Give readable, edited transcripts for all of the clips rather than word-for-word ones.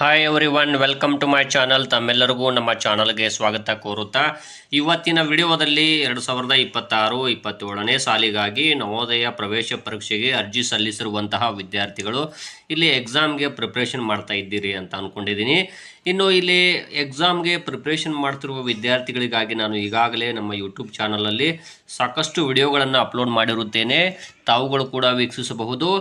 Hi everyone, welcome to my channel. ತಮ್ಮೆಲ್ಲರಿಗೂ ನಮ್ಮ ಚಾನಲ್ಗೆ ಸ್ವಾಗತ ಕೋರುತ್ತಾ ಇವತ್ತಿನ ವಿಡಿಯೋದಲ್ಲಿ 2026-27ನೇ ಸಾಲಿಗಾಗಿ ನವೋದಯ ಪ್ರವೇಶ ಪರೀಕ್ಷೆಗೆ ಅರ್ಜಿ ಸಲ್ಲಿಸಿರುವಂತಹ ವಿದ್ಯಾರ್ಥಿಗಳು ಇಲ್ಲಿ ಎಕ್ಸಾಮ್ಗೆ ಪ್ರಿಪ್ರೇಷನ್ ಮಾಡ್ತಾ ಇದ್ದೀರಿ ಅಂತ ಅಂದ್ಕೊಂಡಿದ್ದೀನಿ. ಇನ್ನು ಇಲ್ಲಿ ಎಕ್ಸಾಮ್ಗೆ ಪ್ರಿಪ್ರೇಷನ್ ಮಾಡ್ತಿರುವ ವಿದ್ಯಾರ್ಥಿಗಳಿಗಾಗಿ ನಾನು ಈಗಾಗಲೇ ನಮ್ಮ ಯೂಟ್ಯೂಬ್ ಚಾನಲಲ್ಲಿ ಸಾಕಷ್ಟು ವಿಡಿಯೋಗಳನ್ನು ಅಪ್ಲೋಡ್ ಮಾಡಿರುತ್ತೇನೆ, ತಾವುಗಳು ಕೂಡ ವೀಕ್ಷಿಸಬಹುದು.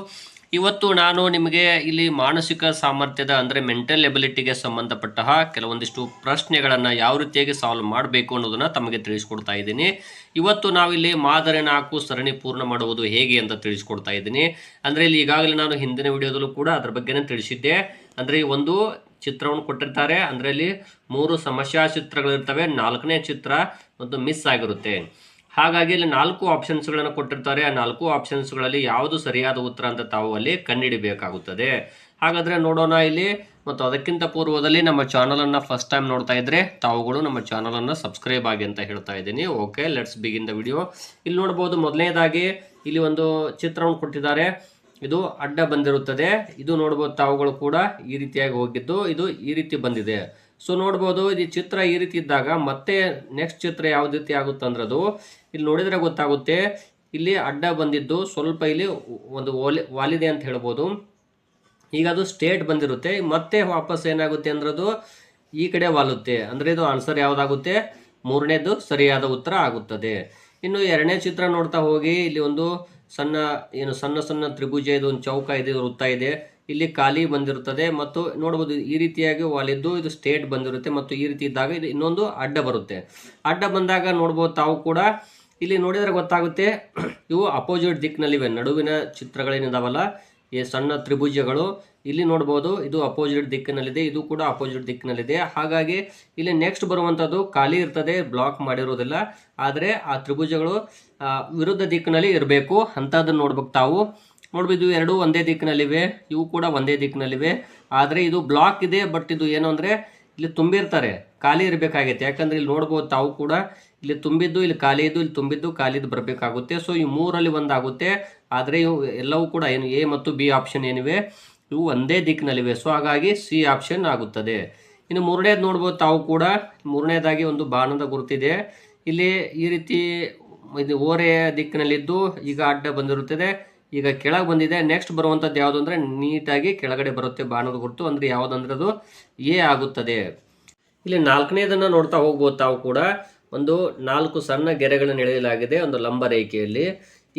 ಇವತ್ತು ನಾನು ನಿಮಗೆ ಇಲ್ಲಿ ಮಾನಸಿಕ ಸಾಮರ್ಥ್ಯದ ಅಂದರೆ ಮೆಂಟಲ್ ಎಬಿಲಿಟಿಗೆ ಸಂಬಂಧಪಟ್ಟ ಕೆಲವೊಂದಿಷ್ಟು ಪ್ರಶ್ನೆಗಳನ್ನು ಯಾವ ರೀತಿಯಾಗಿ ಸಾಲ್ವ್ ಮಾಡಬೇಕು ಅನ್ನೋದನ್ನು ತಮಗೆ ತಿಳಿಸ್ಕೊಡ್ತಾ ಇದ್ದೀನಿ. ಇವತ್ತು ನಾವಿಲ್ಲಿ ಮಾದರಿ 4 ಸರಣಿ ಪೂರ್ಣ ಮಾಡುವುದು ಹೇಗೆ ಅಂತ ತಿಳಿಸ್ಕೊಡ್ತಾ ಇದ್ದೀನಿ. ಅಂದರೆ ಇಲ್ಲಿ ಈಗಾಗಲೇ ನಾನು ಹಿಂದಿನ ವಿಡಿಯೋದಲ್ಲೂ ಕೂಡ ಅದ್ರ ಬಗ್ಗೆನೇ ತಿಳಿಸಿದ್ದೆ. ಅಂದರೆ ಒಂದು ಚಿತ್ರವನ್ನು ಕೊಟ್ಟಿರ್ತಾರೆ, ಅಂದರೆ ಅಲ್ಲಿ 3 ಸಮಸ್ಯಾ ಚಿತ್ರಗಳಿರ್ತವೆ, 4ನೇ ಚಿತ್ರ ಒಂದು ಮಿಸ್ ಆಗಿರುತ್ತೆ. ಹಾಗಾಗಿ ಇಲ್ಲಿ 4 ಆಪ್ಷನ್ಸ್ಗಳನ್ನು ಕೊಟ್ಟಿರ್ತಾರೆ. ಆ 4 ಆಪ್ಷನ್ಸ್ಗಳಲ್ಲಿ ಯಾವುದು ಸರಿಯಾದ ಉತ್ತರ ಅಂತ ತಾವು ಅಲ್ಲಿ ಕಂಡುಹಿಡಿಬೇಕಾಗುತ್ತದೆ. ಹಾಗಾದರೆ ನೋಡೋಣ ಇಲ್ಲಿ. ಮತ್ತು ಅದಕ್ಕಿಂತ ಪೂರ್ವದಲ್ಲಿ ನಮ್ಮ ಚಾನಲನ್ನು ಫಸ್ಟ್ ಟೈಮ್ ನೋಡ್ತಾ ಇದ್ದರೆ ತಾವುಗಳು ನಮ್ಮ ಚಾನಲನ್ನು ಸಬ್ಸ್ಕ್ರೈಬ್ ಆಗಿ ಅಂತ ಹೇಳ್ತಾ ಇದ್ದೀನಿ. Okay, let's begin the video. ಇಲ್ಲಿ ನೋಡ್ಬೋದು, ಮೊದಲನೇದಾಗಿ ಇಲ್ಲಿ ಒಂದು ಚಿತ್ರವನ್ನು ಕೊಟ್ಟಿದ್ದಾರೆ. ಇದು ಅಡ್ಡ ಬಂದಿರುತ್ತದೆ. ಇದು ನೋಡ್ಬೋದು ತಾವುಗಳು ಕೂಡ ಈ ರೀತಿಯಾಗಿ ಹೋಗಿದ್ದು ಇದು ಈ ರೀತಿ ಬಂದಿದೆ. ಸೊ ನೋಡ್ಬೋದು, ಇದು ಚಿತ್ರ ಈ ರೀತಿ ಇದ್ದಾಗ ಮತ್ತೆ ನೆಕ್ಸ್ಟ್ ಚಿತ್ರ ಯಾವ ರೀತಿ ಆಗುತ್ತೆ ಅಂದ್ರೆ ಅದು ಇಲ್ಲಿ ನೋಡಿದರೆ ಗೊತ್ತಾಗುತ್ತೆ. ಇಲ್ಲಿ ಅಡ್ಡ ಬಂದಿದ್ದು ಸ್ವಲ್ಪ ಇಲ್ಲಿ ಒಂದು ವಾಲಿದೆ ಅಂತ ಹೇಳ್ಬೋದು. ಈಗ ಅದು ಸ್ಟೇಟ್ ಬಂದಿರುತ್ತೆ, ಮತ್ತೆ ವಾಪಸ್ ಏನಾಗುತ್ತೆ ಅಂದ್ರೆ ಅದು ಈ ಕಡೆ ವಾಲುತ್ತೆ. ಅಂದರೆ ಇದು ಆನ್ಸರ್ ಯಾವುದಾಗುತ್ತೆ? 3ನೇದು ಸರಿಯಾದ ಉತ್ತರ ಆಗುತ್ತದೆ. ಇನ್ನು 2ನೇ ಚಿತ್ರ ನೋಡ್ತಾ ಹೋಗಿ, ಇಲ್ಲಿ ಒಂದು ಸಣ್ಣ ಸಣ್ಣ ತ್ರಿಭುಜ ಇದೆ, ಒಂದು ಚೌಕ ಇದೆ, ವೃತ್ತ ಇದೆ. ಇಲ್ಲಿ ಖಾಲಿ ಬಂದಿರುತ್ತದೆ ಮತ್ತು ನೋಡ್ಬೋದು ಈ ರೀತಿಯಾಗಿ ವಾಲಿದ್ದು ಇದು ಸ್ಟೇಟ್ ಬಂದಿರುತ್ತೆ. ಮತ್ತು ಈ ರೀತಿ ಇದ್ದಾಗ ಇದು ಇನ್ನೊಂದು ಅಡ್ಡ ಬರುತ್ತೆ. ಅಡ್ಡ ಬಂದಾಗ ನೋಡ್ಬೋದು ತಾವು ಕೂಡ ಇಲ್ಲಿ ನೋಡಿದರೆ ಗೊತ್ತಾಗುತ್ತೆ, ಇವು ಅಪೋಸಿಟ್ ದಿಕ್ಕಿನಲ್ಲಿವೆ. ನಡುವಿನ ಚಿತ್ರಗಳೇನಿದಾವಲ್ಲ, ಈ ಸಣ್ಣ ತ್ರಿಭುಜಗಳು ಇಲ್ಲಿ ನೋಡ್ಬೋದು, ಇದು ಅಪೋಸಿಟ್ ದಿಕ್ಕಿನಲ್ಲಿದೆ, ಇದು ಕೂಡ ಅಪೋಸಿಟ್ ದಿಕ್ಕಿನಲ್ಲಿದೆ. ಹಾಗಾಗಿ ಇಲ್ಲಿ ನೆಕ್ಸ್ಟ್ ಬರುವಂಥದ್ದು ಖಾಲಿ ಇರ್ತದೆ, ಬ್ಲಾಕ್ ಮಾಡಿರೋದಿಲ್ಲ. ಆದರೆ ಆ ತ್ರಿಭುಜಗಳು ವಿರುದ್ಧ ದಿಕ್ಕಿನಲ್ಲಿ ಇರಬೇಕು, ಅಂಥದ್ದನ್ನು ನೋಡ್ಬೇಕು ತಾವು. ನೋಡ್ಬೋದು, ಇದು ಎರಡೂ ಒಂದೇ ದಿಕ್ಕಿನಲ್ಲಿವೆ, ಇವು ಕೂಡ ಒಂದೇ ದಿಕ್ಕಿನಲ್ಲಿವೆ. ಆದರೆ ಇದು ಬ್ಲಾಕ್ ಇದೆ, ಬಟ್ ಇದು ಏನು ಅಂದರೆ ಇಲ್ಲಿ ತುಂಬಿರ್ತಾರೆ, ಖಾಲಿ ಇರಬೇಕಾಗೈತೆ. ಯಾಕಂದರೆ ಇಲ್ಲಿ ನೋಡ್ಬೋದು ತಾವು ಕೂಡ, ಇಲ್ಲಿ ತುಂಬಿದ್ದು ಇಲ್ಲಿ ಖಾಲಿ ಇದ್ದು, ಇಲ್ಲಿ ತುಂಬಿದ್ದು ಖಾಲಿದ್ದು ಬರಬೇಕಾಗುತ್ತೆ. ಸೊ ಈ 3ರಲ್ಲಿ ಒಂದಾಗುತ್ತೆ. ಆದರೆ ಇವು ಎಲ್ಲವೂ ಕೂಡ ಏನು ಎ ಮತ್ತು ಬಿ ಆಪ್ಷನ್ ಏನಿವೆ ಇವು ಒಂದೇ ದಿಕ್ಕಿನಲ್ಲಿವೆ. ಸೊ ಹಾಗಾಗಿ ಸಿ ಆಪ್ಷನ್ ಆಗುತ್ತದೆ. ಇನ್ನು 3ನೇದು ನೋಡ್ಬೋದು ತಾವು ಕೂಡ, 3ನೇದಾಗಿ ಒಂದು ಬಾಣದ ಗುರುತಿದೆ. ಇಲ್ಲಿ ಈ ರೀತಿ ಇದು ಓರೆಯ ದಿಕ್ಕಿನಲ್ಲಿದ್ದು ಈಗ ಅಡ್ಡ ಬಂದಿರುತ್ತದೆ, ಈಗ ಕೆಳಗೆ ಬಂದಿದೆ. ನೆಕ್ಸ್ಟ್ ಬರುವಂಥದ್ದು ಯಾವುದು ಅಂದರೆ ನೀಟಾಗಿ ಕೆಳಗಡೆ ಬರುತ್ತೆ ಬಾಣದ ಗುರುತು. ಅಂದರೆ ಯಾವುದಂದ್ರೆ ಅದು ಎ ಆಗುತ್ತದೆ. ಇಲ್ಲಿ 4ನೇದನ್ನು ನೋಡ್ತಾ ಹೋಗ್ಬೋದು ತಾವು ಕೂಡ. ಒಂದು 4 ಸಣ್ಣ ಗೆರೆಗಳನ್ನು ಎಳೆಯಲಾಗಿದೆ ಒಂದು ಲಂಬ ರೇಖೆಯಲ್ಲಿ.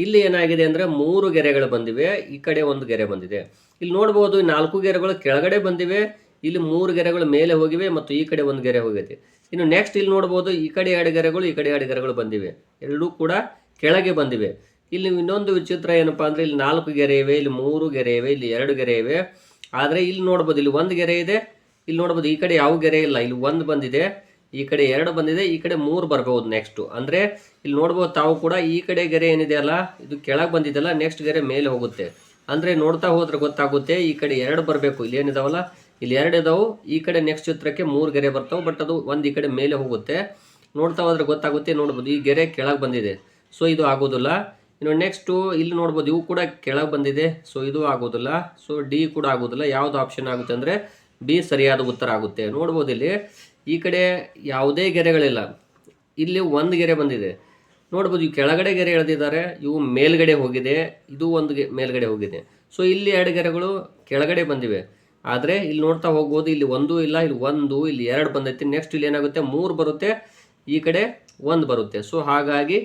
ಇಲ್ಲಿ ಏನಾಗಿದೆ ಅಂದರೆ 3 ಗೆರೆಗಳು ಬಂದಿವೆ, ಈ ಕಡೆ ಒಂದು ಗೆರೆ ಬಂದಿದೆ. ಇಲ್ಲಿ ನೋಡ್ಬೋದು, 4 ಗೆರೆಗಳು ಕೆಳಗಡೆ ಬಂದಿವೆ, ಇಲ್ಲಿ 3 ಗೆರೆಗಳು ಮೇಲೆ ಹೋಗಿವೆ ಮತ್ತು ಈ ಕಡೆ ಒಂದು ಗೆರೆ ಹೋಗಿದೆ. ಇನ್ನು ನೆಕ್ಸ್ಟ್ ಇಲ್ಲಿ ನೋಡ್ಬೋದು, ಈ ಕಡೆ 2 ಗೆರೆಗಳು, ಈ ಕಡೆ 2 ಗೆರೆಗಳು ಬಂದಿವೆ, ಎರಡೂ ಕೂಡ ಕೆಳಗೆ ಬಂದಿವೆ. ಇಲ್ಲಿ ಇನ್ನೊಂದು ವಿಚಿತ್ರ ಏನಪ್ಪಾ ಅಂದರೆ ಇಲ್ಲಿ 4 ಗೆರೆ ಇವೆ, ಇಲ್ಲಿ 3 ಗೆರೆ ಇವೆ, ಇಲ್ಲಿ 2 ಗೆರೆ ಇವೆ. ಆದರೆ ಇಲ್ಲಿ ನೋಡ್ಬೋದು, ಇಲ್ಲಿ 1 ಗೆರೆ ಇದೆ. ಇಲ್ಲಿ ನೋಡ್ಬೋದು ಈ ಕಡೆ ಯಾವ ಗೆರೆ ಇಲ್ಲ, ಇಲ್ಲಿ 1 ಬಂದಿದೆ, ಈ ಕಡೆ 2 ಬಂದಿದೆ, ಈ ಕಡೆ 3 ಬರ್ಬೋದು ನೆಕ್ಸ್ಟು. ಅಂದರೆ ಇಲ್ಲಿ ನೋಡ್ಬೋದು ತಾವು ಕೂಡ, ಈ ಕಡೆ ಗೆರೆ ಏನಿದೆಯಲ್ಲ ಇದು ಕೆಳಗೆ ಬಂದಿದೆಯಲ್ಲ, ನೆಕ್ಸ್ಟ್ ಗೆರೆ ಮೇಲೆ ಹೋಗುತ್ತೆ. ಅಂದರೆ ನೋಡ್ತಾ ಹೋದ್ರೆ ಗೊತ್ತಾಗುತ್ತೆ, ಈ ಕಡೆ 2 ಬರಬೇಕು. ಇಲ್ಲಿ ಏನಿದಾವಲ್ಲ, ಇಲ್ಲಿ 2 ಇದಾವೆ, ಈ ಕಡೆ ನೆಕ್ಸ್ಟ್ ಚಿತ್ರಕ್ಕೆ 3 ಗೆರೆ ಬರ್ತಾವೆ, ಬಟ್ ಅದು ಒಂದು ಈ ಕಡೆ ಮೇಲೆ ಹೋಗುತ್ತೆ. ನೋಡ್ತಾ ಹೋದ್ರೆ ಗೊತ್ತಾಗುತ್ತೆ. ನೋಡ್ಬೋದು ಈ ಗೆರೆ ಕೆಳಗೆ ಬಂದಿದೆ, ಸೊ ಇದು ಆಗೋದಿಲ್ಲ. ಇನ್ನು ನೆಕ್ಸ್ಟು ಇಲ್ಲಿ ನೋಡ್ಬೋದು, ಇವು ಕೂಡ ಕೆಳಗೆ ಬಂದಿದೆ, ಸೊ ಇದು ಆಗೋದಿಲ್ಲ. ಸೊ ಡಿ ಕೂಡ ಆಗೋದಿಲ್ಲ. ಯಾವುದು ಆಪ್ಷನ್ ಆಗುತ್ತೆ ಅಂದರೆ ಬಿ ಸರಿಯಾದ ಉತ್ತರ ಆಗುತ್ತೆ. ನೋಡ್ಬೋದು ಇಲ್ಲಿ ಈ ಕಡೆ ಯಾವುದೇ ಗೆರೆಗಳಿಲ್ಲ, ಇಲ್ಲಿ 1 ಗೆರೆ ಬಂದಿದೆ. ನೋಡ್ಬೋದು ಈ ಕೆಳಗಡೆ ಗೆರೆ ಎಳೆದಿದ್ದಾರೆ, ಇವು ಮೇಲ್ಗಡೆ ಹೋಗಿದೆ, ಇದು ಒಂದು ಮೇಲ್ಗಡೆ ಹೋಗಿದೆ. ಸೊ ಇಲ್ಲಿ 2 ಗೆರೆಗಳು ಕೆಳಗಡೆ ಬಂದಿವೆ. ಆದರೆ ಇಲ್ಲಿ ನೋಡ್ತಾ ಹೋಗ್ಬೋದು, ಇಲ್ಲಿ 1 ಇಲ್ಲ, ಇಲ್ಲಿ 1, ಇಲ್ಲಿ 2 ಬಂದೈತಿ. ನೆಕ್ಸ್ಟ್ ಇಲ್ಲಿ ಏನಾಗುತ್ತೆ, 3 ಬರುತ್ತೆ, ಈ ಕಡೆ 1 ಬರುತ್ತೆ. ಸೊ ಹಾಗಾಗಿ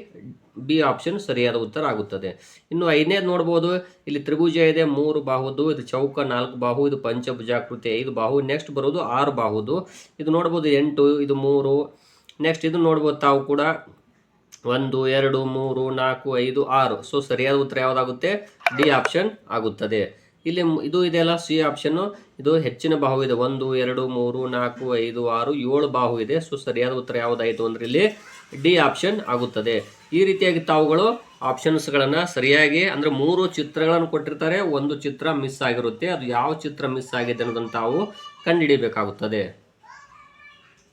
ಬಿ ಆಪ್ಷನ್ ಸರಿಯಾದ ಉತ್ತರ ಆಗುತ್ತದೆ. ಇನ್ನು 5ನೇದು ನೋಡ್ಬೋದು, ಇಲ್ಲಿ ತ್ರಿಭುಜ ಇದೆ 3 ಬಾಹುದು, ಇದು ಚೌಕ 4 ಬಾಹು, ಇದು ಪಂಚಭುಜಾಕೃತಿ 5 ಬಾಹು. ನೆಕ್ಸ್ಟ್ ಬರೋದು 6 ಬಾಹುದು, ಇದು ನೋಡ್ಬೋದು 8, ಇದು 3. ನೆಕ್ಸ್ಟ್ ಇದು ನೋಡ್ಬೋದು ತಾವು ಕೂಡ 1 2 3 4 5 6. ಸೊ ಸರಿಯಾದ ಉತ್ತರ ಯಾವುದಾಗುತ್ತೆ? ಡಿ ಆಪ್ಷನ್ ಆಗುತ್ತದೆ. ಇಲ್ಲಿ ಇದು ಇದೆಯಲ್ಲ ಸಿ ಆಪ್ಷನ್ನು, ಇದು ಹೆಚ್ಚಿನ ಬಾಹು ಇದೆ. 1 2 3 4 5 6 7 ಬಾಹು ಇದೆ. ಸೊ ಸರಿಯಾದ ಉತ್ತರ ಯಾವುದಾಯಿತು ಅಂದರೆ ಇಲ್ಲಿ ಡಿ ಆಪ್ಷನ್ ಆಗುತ್ತದೆ. ಈ ರೀತಿಯಾಗಿ ತಾವುಗಳು ಆಪ್ಷನ್ಸ್ಗಳನ್ನು ಸರಿಯಾಗಿ, ಅಂದರೆ 3 ಚಿತ್ರಗಳನ್ನು ಕೊಟ್ಟಿರ್ತಾರೆ, ಒಂದು ಚಿತ್ರ ಮಿಸ್ ಆಗಿರುತ್ತೆ. ಅದು ಯಾವ ಚಿತ್ರ ಮಿಸ್ ಆಗಿದೆ ಅನ್ನೋದನ್ನು ತಾವು ಕಂಡುಹಿಡಿಯಬೇಕಾಗುತ್ತದೆ.